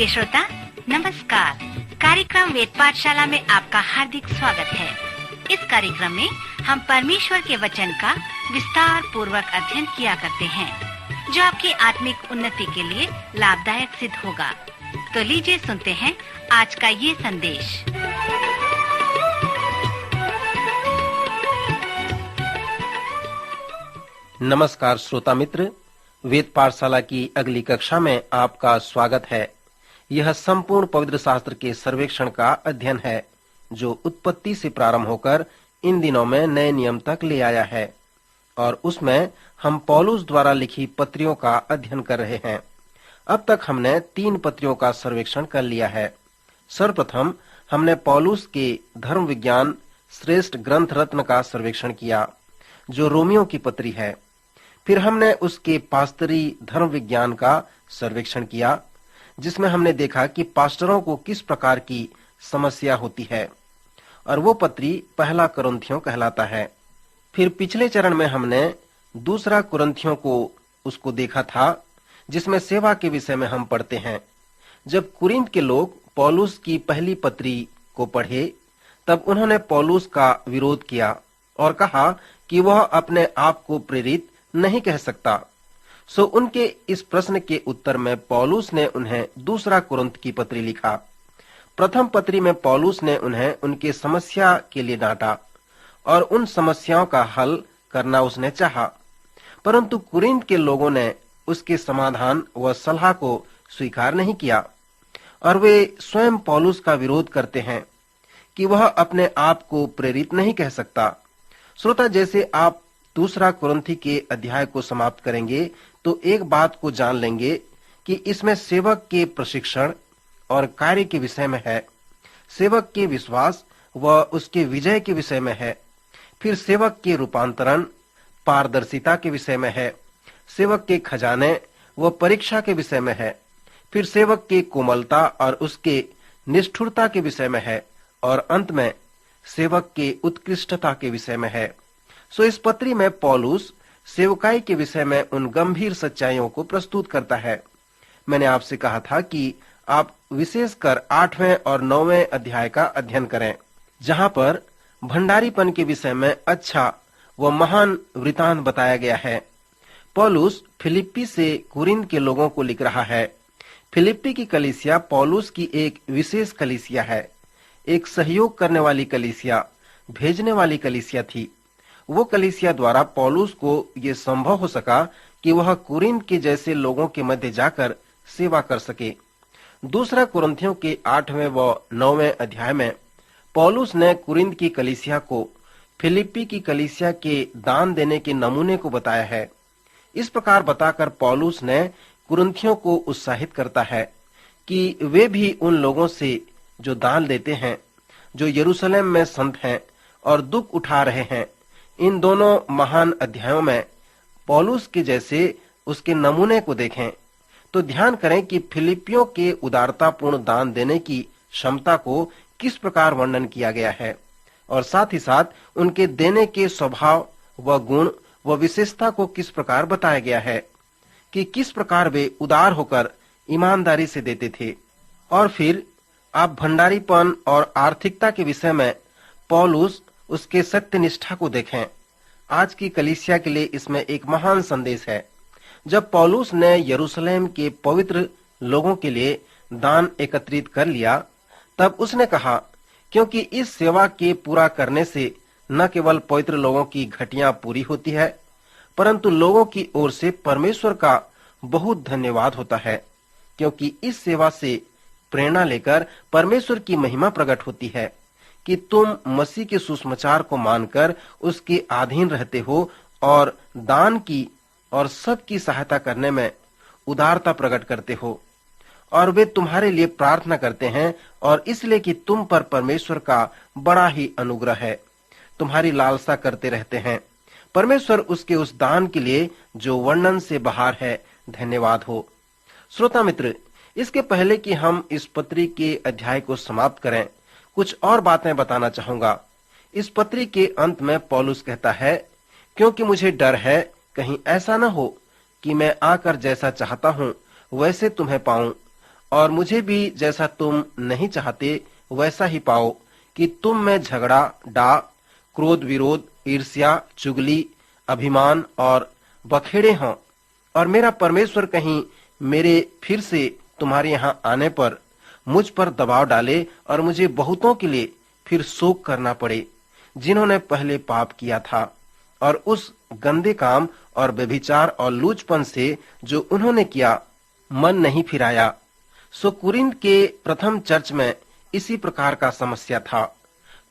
प्रिय श्रोता नमस्कार। कार्यक्रम वेद पाठशाला में आपका हार्दिक स्वागत है। इस कार्यक्रम में हम परमेश्वर के वचन का विस्तार पूर्वक अध्ययन किया करते हैं, जो आपकी आत्मिक उन्नति के लिए लाभदायक सिद्ध होगा। तो लीजिए सुनते हैं आज का ये संदेश। नमस्कार श्रोता मित्र, वेद पाठशाला की अगली कक्षा में आपका स्वागत है। यह संपूर्ण पवित्र शास्त्र के सर्वेक्षण का अध्ययन है, जो उत्पत्ति से प्रारंभ होकर इन दिनों में नए नियम तक ले आया है, और उसमें हम पौलुस द्वारा लिखी पत्रियों का अध्ययन कर रहे हैं। अब तक हमने 3 पत्रियों का सर्वेक्षण कर लिया है। सर्वप्रथम हमने पौलुस के धर्म विज्ञान श्रेष्ठ ग्रंथ रत्न का सर्वेक्षण किया, जो रोमियो की पत्री है। फिर हमने उसके पास्तरी धर्म विज्ञान का सर्वेक्षण किया, जिसमें हमने देखा कि पास्टरों को किस प्रकार की समस्या होती है, और वो पत्री पहला कुरिन्थियों कहलाता है। फिर पिछले चरण में हमने दूसरा कुरिन्थियों को उसको देखा था, जिसमें सेवा के विषय में हम पढ़ते हैं। जब कुरिन्थ के लोग पौलुस की पहली पत्री को पढ़े, तब उन्होंने पौलुस का विरोध किया और कहा कि वह अपने आप को प्रेरित नहीं कह सकता। सो उनके इस प्रश्न के उत्तर में पौलुस ने उन्हें दूसरा कुरिन्थ की पत्री लिखा। प्रथम पत्री में पौलुस ने उन्हें उनके समस्या के लिए डांटा और उन समस्याओं का हल करना उसने चाहा, परंतु कुरिन्थ के लोगों ने उसके समाधान व सलाह को स्वीकार नहीं किया, और वे स्वयं पौलुस का विरोध करते हैं कि वह अपने आप को प्रेरित नहीं कह सकता। श्रोता, जैसे आप दूसरा कुरिन्थी के अध्याय को समाप्त करेंगे तो एक बात को जान लेंगे कि इसमें सेवक के प्रशिक्षण और कार्य के विषय में है, सेवक के विश्वास व उसके विजय के विषय में है, फिर सेवक के रूपांतरण पारदर्शिता के विषय में है, सेवक के खजाने व परीक्षा के विषय में है, फिर सेवक के कोमलता और उसके निष्ठुरता के विषय में है, और अंत में सेवक के उत्कृष्टता के विषय में है। सो इस पत्री में पौलुस सेवकाई के विषय में उन गंभीर सच्चाइयों को प्रस्तुत करता है। मैंने आपसे कहा था कि आप विशेषकर 8वें और 9वें अध्याय का अध्ययन करें, जहां पर भंडारीपन के विषय में अच्छा व महान वृतांत बताया गया है। पौलुस फिलिप्पी से कुरिन्थ के लोगों को लिख रहा है। फिलिप्पी की कलीसिया पौलुस की एक विशेष कलीसिया है, एक सहयोग करने वाली कलीसिया, भेजने वाली कलीसिया थी। वो कलीसिया द्वारा पौलुस को ये संभव हो सका कि वह कुरिन्थ के जैसे लोगों के मध्य जाकर सेवा कर सके। दूसरा कुरिन्थियों के 8वें व 9वें अध्याय में पौलुस ने कुरिन्थ की कलीसिया को फिलिप्पी की कलीसिया के दान देने के नमूने को बताया है। इस प्रकार बताकर पौलुस ने कुरिन्थियों को उत्साहित करता है कि वे भी उन लोगों से जो दान देते हैं, जो यरूशलेम में संत हैं और दुख उठा रहे हैं, इन दोनों महान अध्यायों में पौलुस के जैसे उसके नमूने को देखें तो ध्यान करें कि फिलिपियों के उदारतापूर्ण दान देने की क्षमता को किस प्रकार वर्णन किया गया है, और साथ ही साथ उनके देने के स्वभाव व गुण व विशेषता को किस प्रकार बताया गया है कि किस प्रकार वे उदार होकर ईमानदारी से देते थे। और फिर आप भंडारीपन और आर्थिकता के विषय में पौलुस उसके सत्य निष्ठा को देखें। आज की कलीसिया के लिए इसमें एक महान संदेश है। जब पौलुस ने यरूशलेम के पवित्र लोगों के लिए दान एकत्रित कर लिया, तब उसने कहा, क्योंकि इस सेवा के पूरा करने से न केवल पवित्र लोगों की घटियां पूरी होती है, परंतु लोगों की ओर से परमेश्वर का बहुत धन्यवाद होता है, क्योंकि इस सेवा से प्रेरणा लेकर परमेश्वर की महिमा प्रकट होती है कि तुम मसीह के सुसमाचार को मानकर उसके अधीन रहते हो और दान की और सबकी सहायता करने में उदारता प्रकट करते हो, और वे तुम्हारे लिए प्रार्थना करते हैं, और इसलिए कि तुम पर परमेश्वर का बड़ा ही अनुग्रह है, तुम्हारी लालसा करते रहते हैं। परमेश्वर उसके उस दान के लिए जो वर्णन से बाहर है धन्यवाद हो। श्रोता मित्र, इसके पहले कि हम इस पत्री के अध्याय को समाप्त करें, कुछ और बातें बताना चाहूंगा। इस पत्री के अंत में पौलुस कहता है, क्योंकि मुझे डर है कहीं ऐसा न हो कि मैं आकर जैसा चाहता हूं वैसे तुम्हें पाऊं और मुझे भी जैसा तुम नहीं चाहते वैसा ही पाओ कि तुम में झगड़ा, डा, क्रोध, विरोध, ईर्ष्या, चुगली, अभिमान और बखेड़े हों, और मेरा परमेश्वर कहीं मेरे फिर से तुम्हारे यहाँ आने पर मुझ पर दबाव डाले और मुझे बहुतों के लिए फिर शोक करना पड़े जिन्होंने पहले पाप किया था, और उस गंदे काम और व्यभिचार और लूचपन से जो उन्होंने किया मन नहीं फिराया। सो कुरिन्थ के प्रथम चर्च में इसी प्रकार का समस्या था।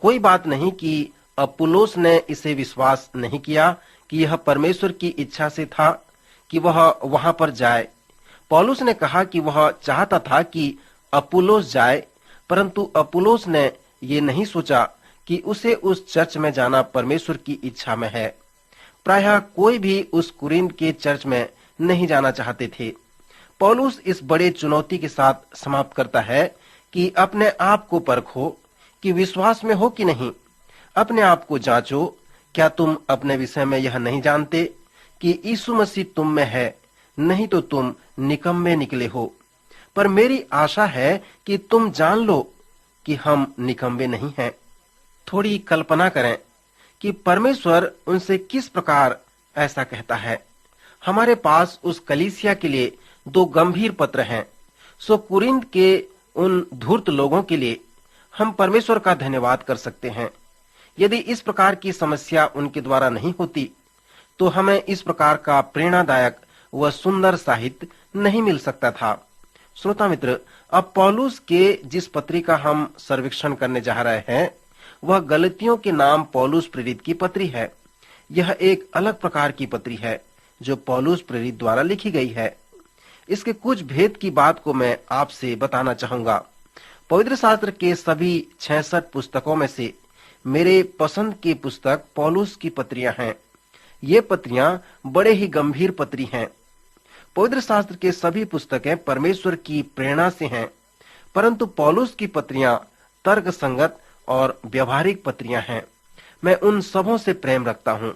कोई बात नहीं कि अपुल्लोस ने इसे विश्वास नहीं किया कि यह परमेश्वर की इच्छा से था कि वह वहां पर जाए। पौलुस ने कहा कि वह चाहता था कि अपुल्लोस जाए, परंतु अपुल्लोस ने ये नहीं सोचा कि उसे उस चर्च में जाना परमेश्वर की इच्छा में है। प्रायः कोई भी उस कुरिन्थ के चर्च में नहीं जाना चाहते थे। पौलुस इस बड़े चुनौती के साथ समाप्त करता है कि अपने आप को परखो कि विश्वास में हो कि नहीं। अपने आप को जांचो, क्या तुम अपने विषय में यह नहीं जानते कि यीशु मसीह तुम में है, नहीं तो तुम निकम्मे निकले हो। पर मेरी आशा है कि तुम जान लो कि हम निकम्मे नहीं हैं। थोड़ी कल्पना करें कि परमेश्वर उनसे किस प्रकार ऐसा कहता है। हमारे पास उस कलीसिया के लिए 2 गंभीर पत्र हैं। सो कुरिन्थ के उन धूर्त लोगों के लिए हम परमेश्वर का धन्यवाद कर सकते हैं। यदि इस प्रकार की समस्या उनके द्वारा नहीं होती तो हमें इस प्रकार का प्रेरणादायक व सुंदर साहित्य नहीं मिल सकता था। श्रोता मित्र, अब पौलुस के जिस पत्री का हम सर्वेक्षण करने जा रहे हैं वह गलतियों के नाम पौलुस प्रेरित की पत्री है। यह एक अलग प्रकार की पत्री है जो पौलुस प्रेरित द्वारा लिखी गई है। इसके कुछ भेद की बात को मैं आपसे बताना चाहूंगा। पवित्र शास्त्र के सभी 66 पुस्तकों में से मेरे पसंद की पुस्तक पौलुस की पत्रियां हैं। ये पत्रियां बड़े ही गंभीर पत्री हैं। पवित्र शास्त्र के सभी पुस्तकें परमेश्वर की प्रेरणा से हैं, परंतु पौलुस की पत्रियां तर्क संगत और व्यवहारिक पत्रियां हैं। मैं उन सबों से प्रेम रखता हूं।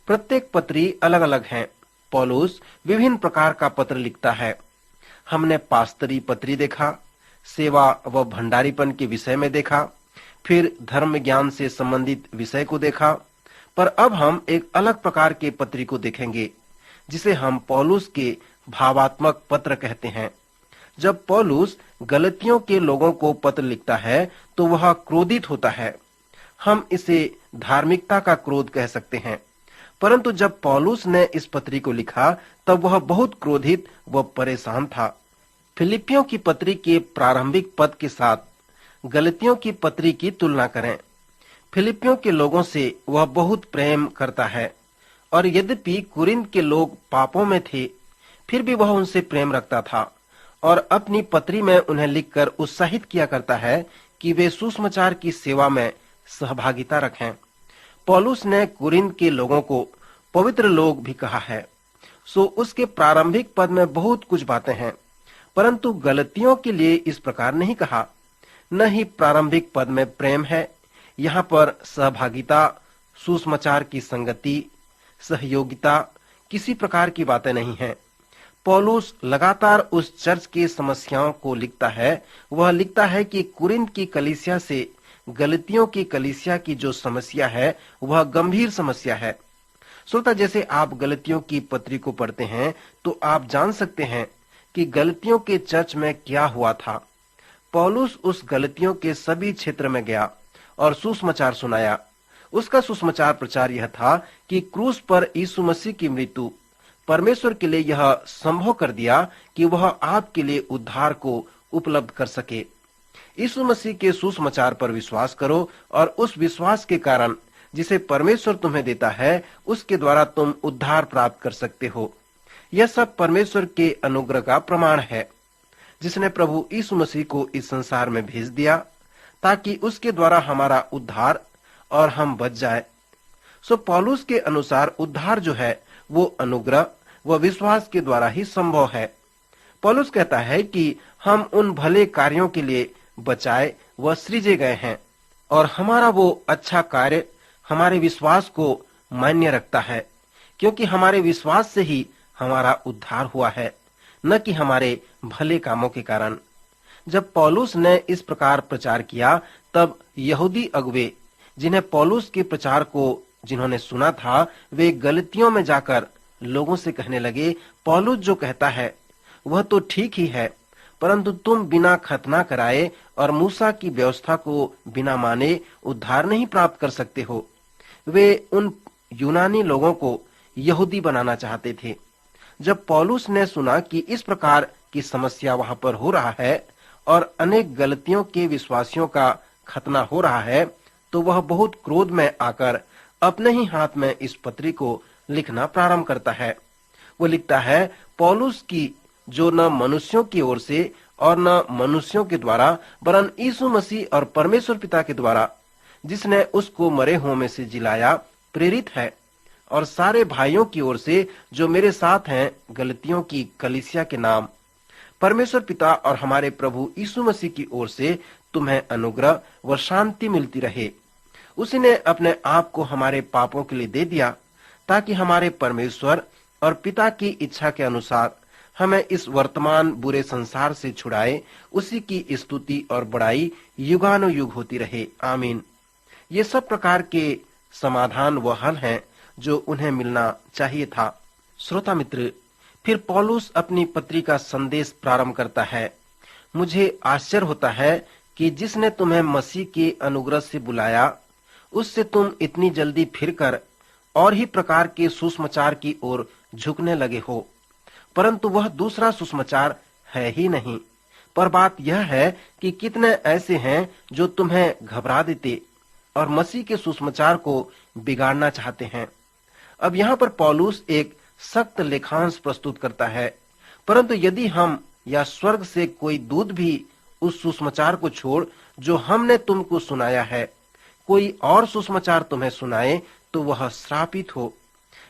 प्रत्येक पत्री अलग अलग है। पौलुस विभिन्न प्रकार का पत्र लिखता है। हमने पास्तरी पत्री देखा, सेवा व भंडारीपन के विषय में देखा, फिर धर्म ज्ञान से संबंधित विषय को देखा, पर अब हम एक अलग प्रकार के पत्री को देखेंगे जिसे हम पौलुस के भावात्मक पत्र कहते हैं। जब पौलुस गलतियों के लोगों को पत्र लिखता है तो वह क्रोधित होता है। हम इसे धार्मिकता का क्रोध कह सकते हैं। परंतु जब पौलुस ने इस पत्री को लिखा तब वह बहुत क्रोधित व परेशान था। फिलिपियों की पत्री के प्रारंभिक पद के साथ गलतियों की पत्री की तुलना करें। फिलिपियों के लोगों से वह बहुत प्रेम करता है, और यद्यपि कुरिन्थ के लोग पापों में थे फिर भी वह उनसे प्रेम रखता था और अपनी पत्री में उन्हें लिखकर उत्साहित किया करता है कि वे सुसमाचार की सेवा में सहभागिता रखें। पौलुस ने कुरिन्थ के लोगों को पवित्र लोग भी कहा है। सो उसके प्रारंभिक पद में बहुत कुछ बातें हैं, परंतु गलतियों के लिए इस प्रकार नहीं कहा। न ही प्रारंभिक पद में प्रेम है। यहाँ पर सहभागिता, सुसमाचार की संगति, सहयोगिता किसी प्रकार की बातें नहीं हैं। पौलुस लगातार उस चर्च की समस्याओं को लिखता है। वह लिखता है कि कुरिन्थ की कलीसिया से गलतियों की कलीसिया की जो समस्या है वह गंभीर समस्या है। श्रोता, जैसे आप गलतियों की पत्री को पढ़ते हैं तो आप जान सकते हैं कि गलतियों के चर्च में क्या हुआ था। पौलुस उस गलतियों के सभी क्षेत्र में गया और सुसमाचार सुनाया। उसका सुसमाचार प्रचार यह था कि क्रूस पर यीशु मसीह की मृत्यु परमेश्वर के लिए यह संभव कर दिया कि वह आपके लिए उद्धार को उपलब्ध कर सके। यीशु मसीह के सुसमाचार पर विश्वास करो और उस विश्वास के कारण जिसे परमेश्वर तुम्हें देता है उसके द्वारा तुम उद्धार प्राप्त कर सकते हो। यह सब परमेश्वर के अनुग्रह का प्रमाण है जिसने प्रभु यीशु मसीह को इस संसार में भेज दिया ताकि उसके द्वारा हमारा उद्धार और हम बच जाए। सो पौलुस के अनुसार उद्धार जो है वो अनुग्रह व विश्वास के द्वारा ही संभव है। पौलुस कहता है कि हम उन भले कार्यों के लिए बचाए व सृजे गए हैं और हमारा वो अच्छा कार्य हमारे विश्वास को मान्य रखता है, क्योंकि हमारे विश्वास से ही हमारा उद्धार हुआ है। न कि हमारे भले कामों के कारण। जब पौलुस ने इस प्रकार प्रचार किया, तब यहूदी अगुवे, जिन्हें पौलुस के प्रचार को जिन्होंने सुना था, वे गलतियों में जाकर लोगों से कहने लगे, पौलुस जो कहता है वह तो ठीक ही है, परंतु तुम बिना खतना कराए और मूसा की व्यवस्था को बिना माने उद्धार नहीं प्राप्त कर सकते हो। वे उन यूनानी लोगों को यहूदी बनाना चाहते थे। जब पौलुस ने सुना कि इस प्रकार की समस्या वहां पर हो रहा है और अनेक गलतियों के विश्वासियों का खतना हो रहा है, तो वह बहुत क्रोध में आकर अपने ही हाथ में इस पत्री को लिखना प्रारंभ करता है। वो लिखता है, पौलुस की जो न मनुष्यों की ओर से और न मनुष्यों के द्वारा वरन यीशु मसीह और परमेश्वर पिता के द्वारा, जिसने उसको मरे हुओं में से जिलाया, प्रेरित है, और सारे भाइयों की ओर से जो मेरे साथ हैं, गलतियों की कलीसिया के नाम, परमेश्वर पिता और हमारे प्रभु यीशु मसीह की ओर से तुम्हें अनुग्रह व शांति मिलती रहे। उसी ने अपने आप को हमारे पापों के लिए दे दिया, ताकि हमारे परमेश्वर और पिता की इच्छा के अनुसार हमें इस वर्तमान बुरे संसार से छुड़ाए। उसी की स्तुति और बड़ाई युगानुयुग होती रहे। आमीन। ये सब प्रकार के समाधान व हल हैं जो उन्हें मिलना चाहिए था। श्रोता मित्र, फिर पौलुस अपनी पत्री का संदेश प्रारंभ करता है। मुझे आश्चर्य होता है कि जिसने तुम्हें मसीह के अनुग्रह से बुलाया, उससे तुम इतनी जल्दी फिरकर और ही प्रकार के सुसमाचार की ओर झुकने लगे हो, परंतु वह दूसरा सुसमाचार है ही नहीं। पर बात यह है कि कितने ऐसे हैं जो तुम्हें घबरा देते और मसीह के सुसमाचार को बिगाड़ना चाहते हैं। अब यहाँ पर पौलुस एक सख्त लेखांश प्रस्तुत करता है, परंतु यदि हम या स्वर्ग से कोई दूत भी उस सुसमाचार को छोड़ जो हमने तुमको सुनाया है, कोई और सुसमाचार तुम्हें सुनाए, तो वह श्रापित हो।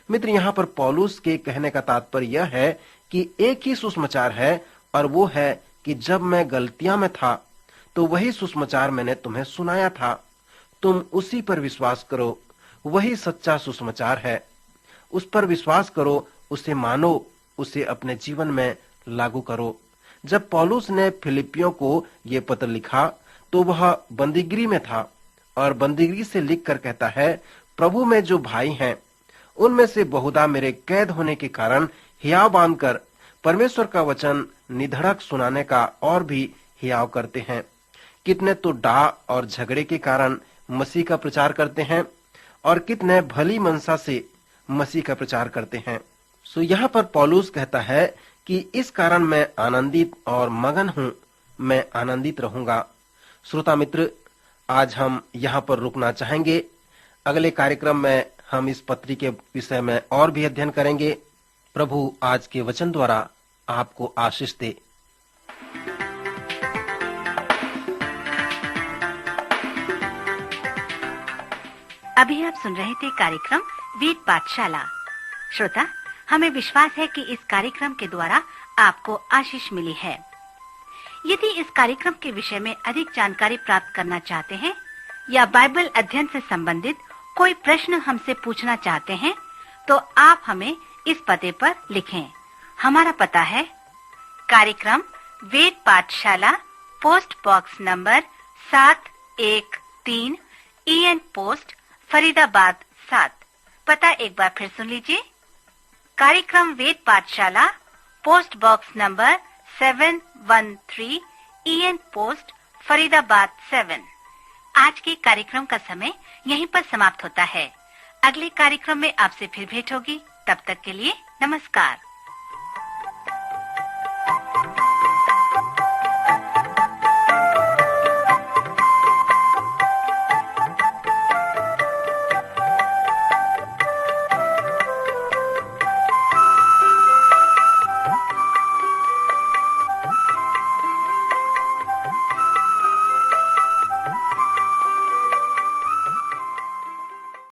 मित्र, यहाँ पर पौलुस के कहने का तात्पर्य यह है कि एक ही सुसमाचार है, और वो है कि जब मैं गलतियां में था तो वही सुसमाचार मैंने तुम्हें सुनाया था। तुम उसी पर विश्वास करो, वही सच्चा सुसमाचार है। उस पर विश्वास करो, उसे मानो, उसे अपने जीवन में लागू करो। जब पौलुस ने फिलिपियों को ये पत्र लिखा तो वह बंदीगृह में था, और बंदीगृह से लिखकर कहता है, प्रभु में जो भाई हैं, उनमें से बहुधा मेरे कैद होने के कारण हियाव बांधकर परमेश्वर का वचन निधड़क सुनाने का और भी हियाव करते हैं। कितने तो डाह और झगड़े के कारण मसीह का प्रचार करते हैं, और कितने भली मनसा से मसीह का प्रचार करते हैं। सो यहाँ पर पौलुस कहता है कि इस कारण मैं आनंदित और मगन हूँ, मैं आनंदित रहूंगा। श्रोता मित्र, आज हम यहाँ पर रुकना चाहेंगे। अगले कार्यक्रम में हम इस पत्री के विषय में और भी अध्ययन करेंगे। प्रभु आज के वचन द्वारा आपको आशीष दे। अभी आप सुन रहे थे कार्यक्रम वेद पाठशाला। श्रोता, हमें विश्वास है कि इस कार्यक्रम के द्वारा आपको आशीष मिली है। यदि इस कार्यक्रम के विषय में अधिक जानकारी प्राप्त करना चाहते हैं या बाइबल अध्ययन से संबंधित कोई प्रश्न हमसे पूछना चाहते हैं, तो आप हमें इस पते पर लिखें। हमारा पता है कार्यक्रम वेद पाठशाला, post box number 713, EN post, Faridabad 7। पता एक बार फिर सुन लीजिए। कार्यक्रम वेद पाठशाला, post box number 713, EN post, Faridabad 7। आज के कार्यक्रम का समय यहीं पर समाप्त होता है। अगले कार्यक्रम में आपसे फिर भेंट होगी। तब तक के लिए नमस्कार।